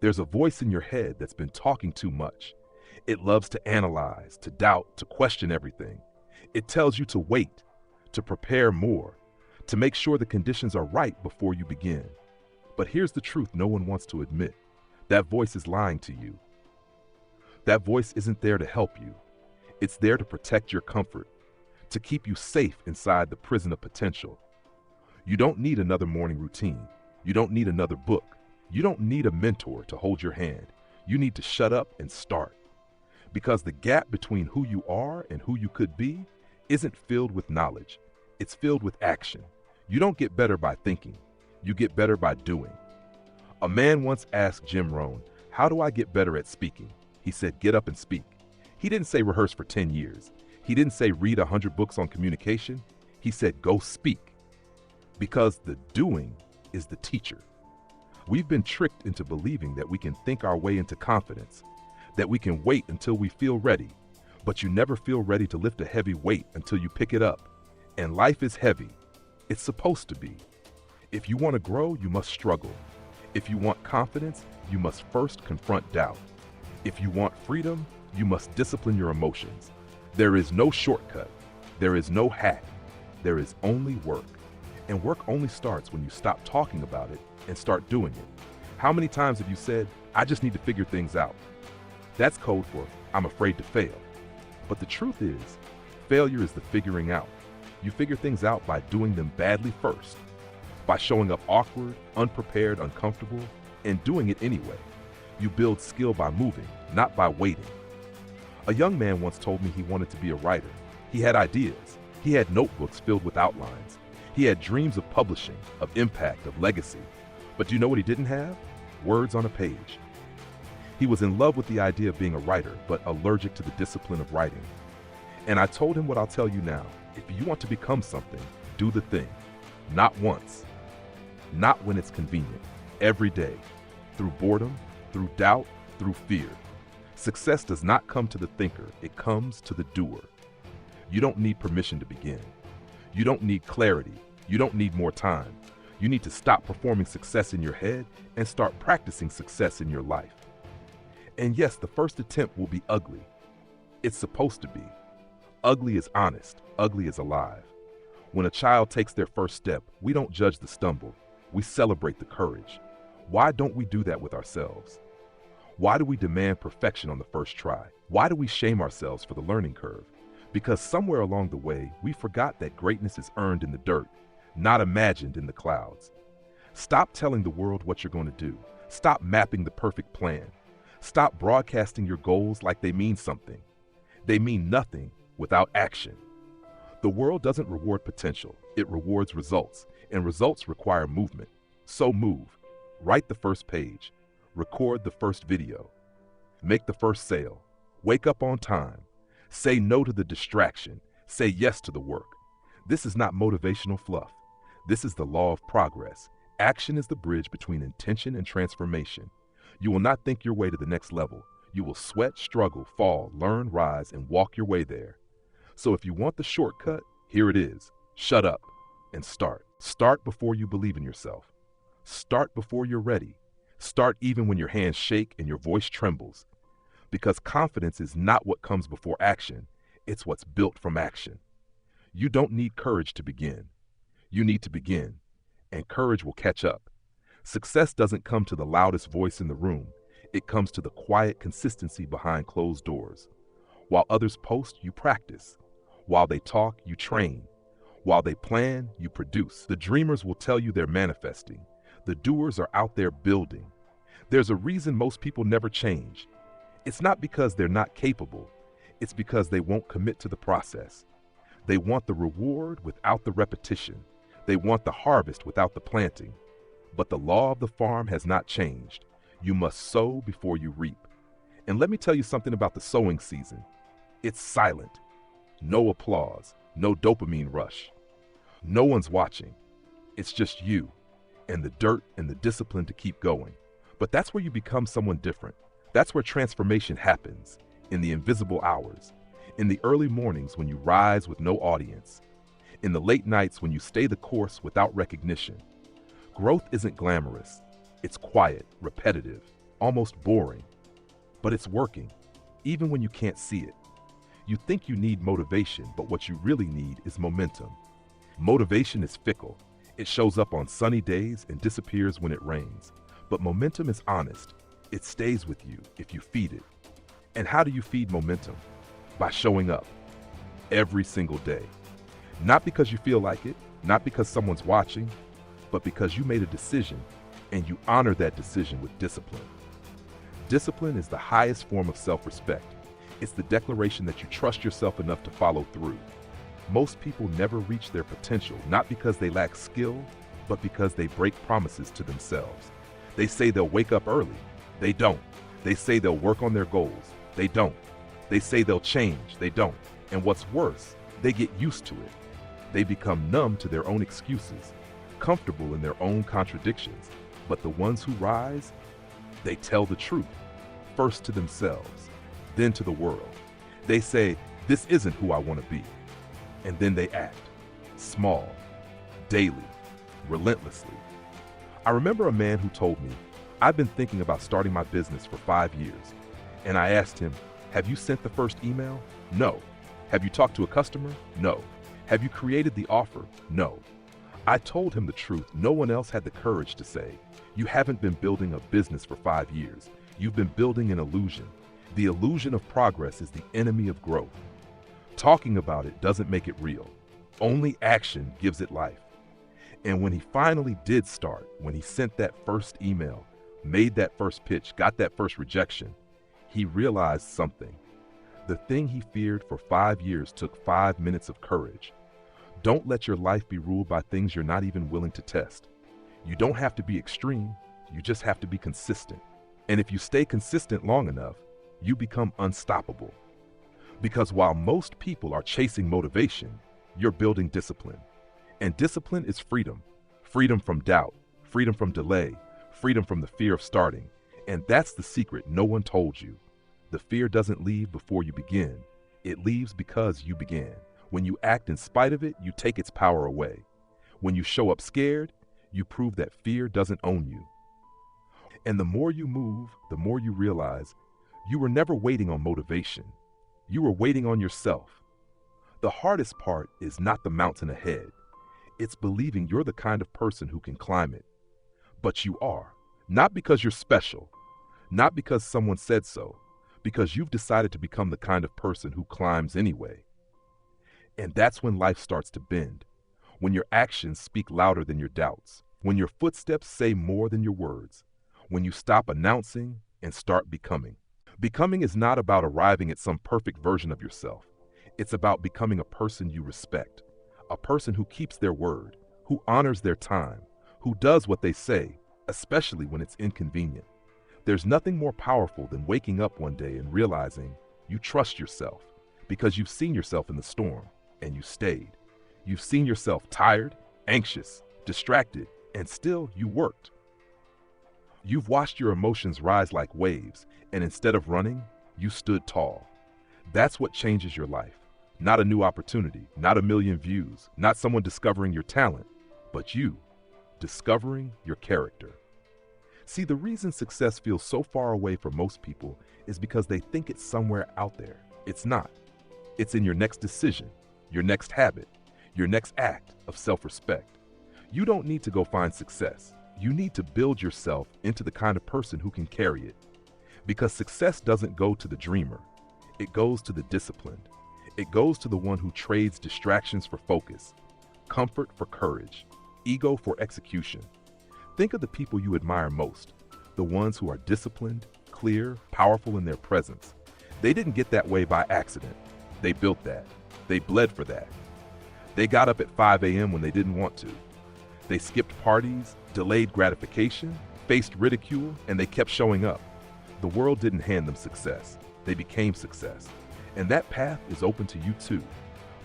There's a voice in your head that's been talking too much. It loves to analyze, to doubt, to question everything. It tells you to wait, to prepare more, to make sure the conditions are right before you begin. But here's the truth no one wants to admit. That voice is lying to you. That voice isn't there to help you. It's there to protect your comfort, to keep you safe inside the prison of potential. You don't need another morning routine. You don't need another book. You don't need a mentor to hold your hand. You need to shut up and start. Because the gap between who you are and who you could be isn't filled with knowledge. It's filled with action. You don't get better by thinking. You get better by doing. A man once asked Jim Rohn, "How do I get better at speaking?" He said, "Get up and speak." He didn't say rehearse for 10 years. He didn't say read 100 books on communication. He said, go speak. Because the doing is the teacher. We've been tricked into believing that we can think our way into confidence, that we can wait until we feel ready, but you never feel ready to lift a heavy weight until you pick it up. And life is heavy. It's supposed to be. If you want to grow, you must struggle. If you want confidence, you must first confront doubt. If you want freedom, you must discipline your emotions. There is no shortcut. There is no hack. There is only work. And work only starts when you stop talking about it and start doing it. How many times have you said, "I just need to figure things out"? That's code for "I'm afraid to fail." But the truth is, failure is the figuring out. You figure things out by doing them badly first, by showing up awkward, unprepared, uncomfortable, and doing it anyway. You build skill by moving, not by waiting. A young man once told me he wanted to be a writer. He had ideas. He had notebooks filled with outlines. He had dreams of publishing, of impact, of legacy. But do you know what he didn't have? Words on a page. He was in love with the idea of being a writer, but allergic to the discipline of writing. And I told him what I'll tell you now. If you want to become something, do the thing. Not once. Not when it's convenient. Every day. Through boredom, through doubt, through fear. Success does not come to the thinker, it comes to the doer. You don't need permission to begin. You don't need clarity. You don't need more time. You need to stop performing success in your head and start practicing success in your life. And yes, the first attempt will be ugly. It's supposed to be. Ugly is honest. Ugly is alive. When a child takes their first step, we don't judge the stumble. We celebrate the courage. Why don't we do that with ourselves? Why do we demand perfection on the first try? Why do we shame ourselves for the learning curve? Because somewhere along the way, we forgot that greatness is earned in the dirt, not imagined in the clouds. Stop telling the world what you're going to do. Stop mapping the perfect plan. Stop broadcasting your goals like they mean something. They mean nothing without action. The world doesn't reward potential, it rewards results, and results require movement. So move. Write the first page. Record the first video. Make the first sale. Wake up on time. Say no to the distraction. Say yes to the work. This is not motivational fluff. This is the law of progress. Action is the bridge between intention and transformation. You will not think your way to the next level. You will sweat, struggle, fall, learn, rise, and walk your way there. So if you want the shortcut, here it is. Shut up and start. Start before you believe in yourself. Start before you're ready. Start even when your hands shake and your voice trembles. Because confidence is not what comes before action. It's what's built from action. You don't need courage to begin. You need to begin, and courage will catch up. Success doesn't come to the loudest voice in the room. It comes to the quiet consistency behind closed doors. While others post, you practice. While they talk, you train. While they plan, you produce. The dreamers will tell you they're manifesting. The doers are out there building. There's a reason most people never change. It's not because they're not capable. It's because they won't commit to the process. They want the reward without the repetition. They want the harvest without the planting. But the law of the farm has not changed. You must sow before you reap. And let me tell you something about the sowing season. It's silent. No applause. No dopamine rush. No one's watching. It's just you and the dirt and the discipline to keep going. But that's where you become someone different. That's where transformation happens, in the invisible hours, in the early mornings when you rise with no audience, in the late nights when you stay the course without recognition. Growth isn't glamorous. It's quiet, repetitive. almost boring, but it's working, even when you can't see it. You think you need motivation, but what you really need is momentum. Motivation is fickle. It shows up on sunny days and disappears when it rains. But momentum is honest. It stays with you if you feed it. And how do you feed momentum? By showing up every single day. Not because you feel like it, not because someone's watching, but because you made a decision and you honor that decision with discipline. Discipline is the highest form of self-respect. It's the declaration that you trust yourself enough to follow through. Most people never reach their potential, not because they lack skill, but because they break promises to themselves. They say they'll wake up early. They don't. They say they'll work on their goals. They don't. They say they'll change. They don't. And what's worse, they get used to it. They become numb to their own excuses, comfortable in their own contradictions. But the ones who rise, they tell the truth, first to themselves, then to the world. They say, this isn't who I want to be. And then they act, small, daily, relentlessly. I remember a man who told me, I've been thinking about starting my business for 5 years. And I asked him, have you sent the first email? No. Have you talked to a customer? No. Have you created the offer? No. I told him the truth no one else had the courage to say. You haven't been building a business for 5 years. You've been building an illusion. The illusion of progress is the enemy of growth. Talking about it doesn't make it real. Only action gives it life. And when he finally did start, when he sent that first email, made that first pitch, got that first rejection, he realized something. The thing he feared for 5 years took 5 minutes of courage. Don't let your life be ruled by things you're not even willing to test. You don't have to be extreme, you just have to be consistent. And if you stay consistent long enough, you become unstoppable. Because while most people are chasing motivation, you're building discipline. And discipline is freedom. Freedom from doubt, freedom from delay, freedom from the fear of starting. And that's the secret no one told you. The fear doesn't leave before you begin. It leaves because you began. When you act in spite of it, you take its power away. When you show up scared, you prove that fear doesn't own you. And the more you move, the more you realize you were never waiting on motivation. You were waiting on yourself. The hardest part is not the mountain ahead. It's believing you're the kind of person who can climb it. But you are. Not because you're special. Not because someone said so. Because you've decided to become the kind of person who climbs anyway. And that's when life starts to bend. When your actions speak louder than your doubts. When your footsteps say more than your words. When you stop announcing and start becoming. Becoming is not about arriving at some perfect version of yourself. It's about becoming a person you respect. A person who keeps their word, who honors their time, who does what they say, especially when it's inconvenient. There's nothing more powerful than waking up one day and realizing you trust yourself because you've seen yourself in the storm and you stayed. You've seen yourself tired, anxious, distracted, and still you worked. You've watched your emotions rise like waves, and instead of running, you stood tall. That's what changes your life. Not a new opportunity, not a million views, not someone discovering your talent, but you discovering your character. See, the reason success feels so far away for most people is because they think it's somewhere out there. It's not. It's in your next decision, your next habit, your next act of self-respect. You don't need to go find success. You need to build yourself into the kind of person who can carry it. Because success doesn't go to the dreamer. It goes to the disciplined. It goes to the one who trades distractions for focus, comfort for courage, ego for execution. Think of the people you admire most, the ones who are disciplined, clear, powerful in their presence. They didn't get that way by accident. They built that. They bled for that. They got up at 5 a.m. when they didn't want to. They skipped parties, delayed gratification, faced ridicule, and they kept showing up. The world didn't hand them success. They became success. And that path is open to you too.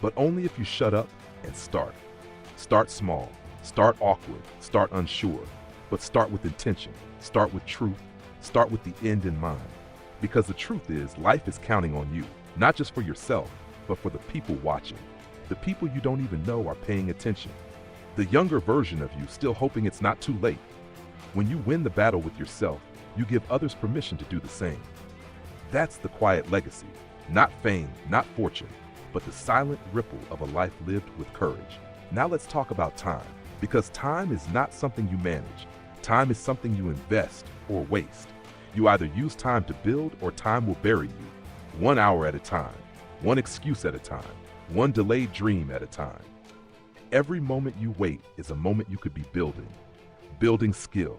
But only if you shut up and start. Start small. Start awkward. Start unsure. But start with intention. Start with truth. Start with the end in mind. Because the truth is, life is counting on you. Not just for yourself, but for the people watching. The people you don't even know are paying attention. The younger version of you still hoping it's not too late. When you win the battle with yourself, You give others permission to do the same. That's the quiet legacy. Not fame, not fortune, but the silent ripple of a life lived with courage. Now let's talk about time, because time is not something you manage. Time is something you invest or waste. You either use time to build or time will bury you. 1 hour at a time, one excuse at a time, one delayed dream at a time. Every moment you wait is a moment you could be building. Building skill,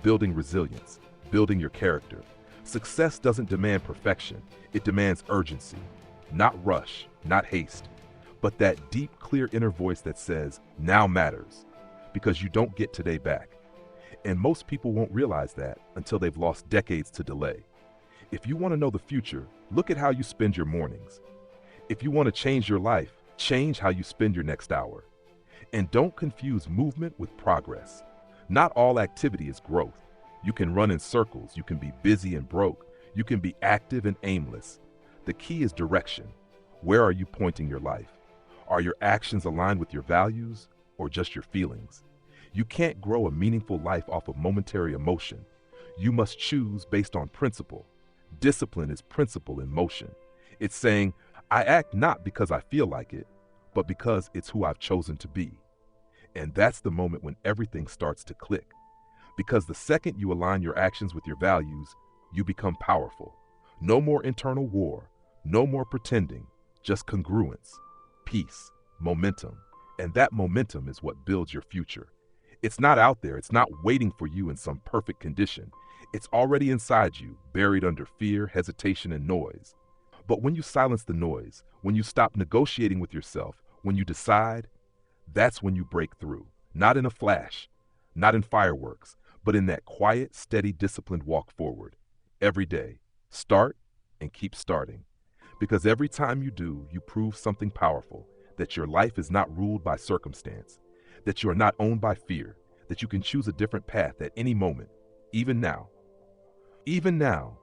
building resilience, building your character. Success doesn't demand perfection, it demands urgency. Not rush, not haste, but that deep, clear inner voice that says, now matters, because you don't get today back. And most people won't realize that until they've lost decades to delay. If you want to know the future, look at how you spend your mornings. If you want to change your life, change how you spend your next hour. And don't confuse movement with progress. Not all activity is growth. You can run in circles, you can be busy and broke, you can be active and aimless. The key is direction. Where are you pointing your life? Are your actions aligned with your values or just your feelings? You can't grow a meaningful life off of momentary emotion. You must choose based on principle. Discipline is principle in motion. It's saying, I act not because I feel like it, but because it's who I've chosen to be. And that's the moment when everything starts to click. Because the second you align your actions with your values, you become powerful. No more internal war, no more pretending, just congruence, peace, momentum. And that momentum is what builds your future. It's not out there, it's not waiting for you in some perfect condition. It's already inside you, buried under fear, hesitation, and noise. But when you silence the noise, when you stop negotiating with yourself, when you decide, that's when you break through. Not in a flash, not in fireworks, but in that quiet, steady, disciplined walk forward. Every day, start and keep starting. Because every time you do, you prove something powerful, that your life is not ruled by circumstance, that you are not owned by fear, that you can choose a different path at any moment, even now. Even now,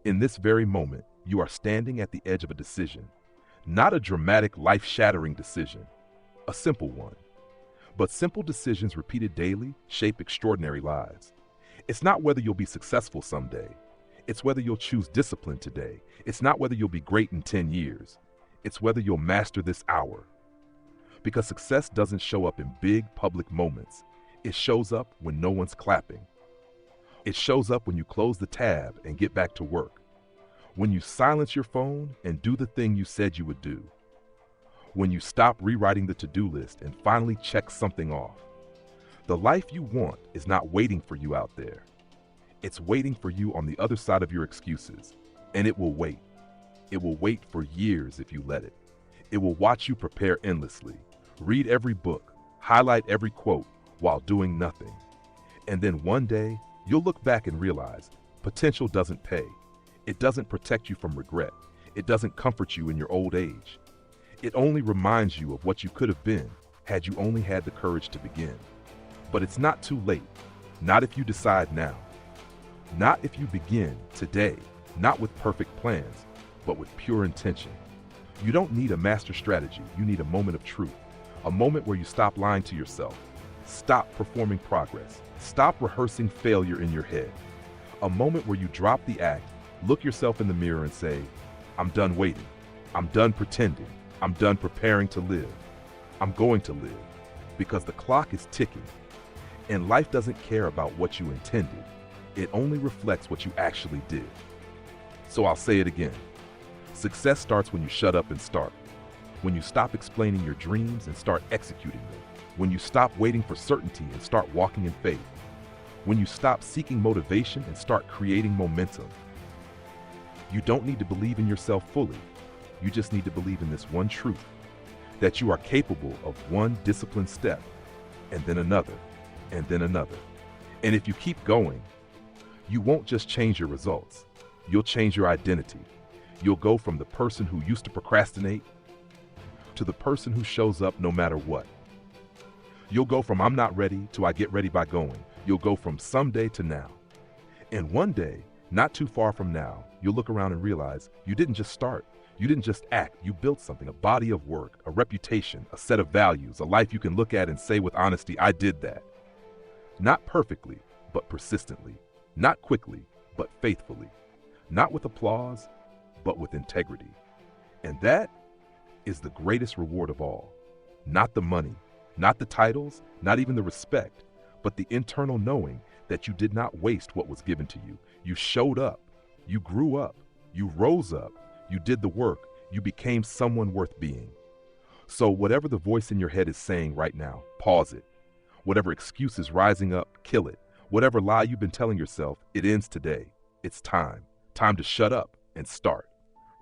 in this very moment, you are standing at the edge of a decision. Not a dramatic, life-shattering decision, a simple one. But simple decisions repeated daily shape extraordinary lives. It's not whether you'll be successful someday. It's whether you'll choose discipline today. It's not whether you'll be great in 10 years. It's whether you'll master this hour. Because success doesn't show up in big public moments. It shows up when no one's clapping. It shows up when you close the tab and get back to work. When you silence your phone and do the thing you said you would do. When you stop rewriting the to-do list and finally check something off. The life you want is not waiting for you out there. It's waiting for you on the other side of your excuses. And it will wait. It will wait for years if you let it. It will watch you prepare endlessly, read every book, highlight every quote while doing nothing. And then one day, you'll look back and realize potential doesn't pay. It doesn't protect you from regret. It doesn't comfort you in your old age. It only reminds you of what you could have been had you only had the courage to begin. But it's not too late. Not if you decide now. Not if you begin today, not with perfect plans, but with pure intention. You don't need a master strategy. You need a moment of truth. A moment where you stop lying to yourself. Stop performing progress. Stop rehearsing failure in your head. A moment where you drop the act, look yourself in the mirror and say, I'm done waiting. I'm done pretending. I'm done preparing to live. I'm going to live. Because the clock is ticking. And life doesn't care about what you intended. It only reflects what you actually did. So I'll say it again. Success starts when you shut up and start. When you stop explaining your dreams and start executing them. When you stop waiting for certainty and start walking in faith. When you stop seeking motivation and start creating momentum. You don't need to believe in yourself fully. You just need to believe in this one truth, that you are capable of one disciplined step, and then another, and then another. And if you keep going, you won't just change your results. You'll change your identity. You'll go from the person who used to procrastinate to the person who shows up no matter what. You'll go from I'm not ready to I get ready by going. You'll go from someday to now. And one day, not too far from now, you'll look around and realize you didn't just start. You didn't just act. You built something, a body of work, a reputation, a set of values, a life you can look at and say with honesty, I did that. Not perfectly, but persistently. Not quickly, but faithfully. Not with applause, but with integrity. And that is the greatest reward of all. Not the money, not the titles, not even the respect, but the internal knowing that you did not waste what was given to you. You showed up, you grew up, you rose up, you did the work, you became someone worth being. So whatever the voice in your head is saying right now, pause it. Whatever excuse is rising up, kill it. Whatever lie you've been telling yourself, it ends today. It's time. Time to shut up and start.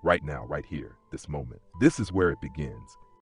Right now, right here, this moment. This is where it begins.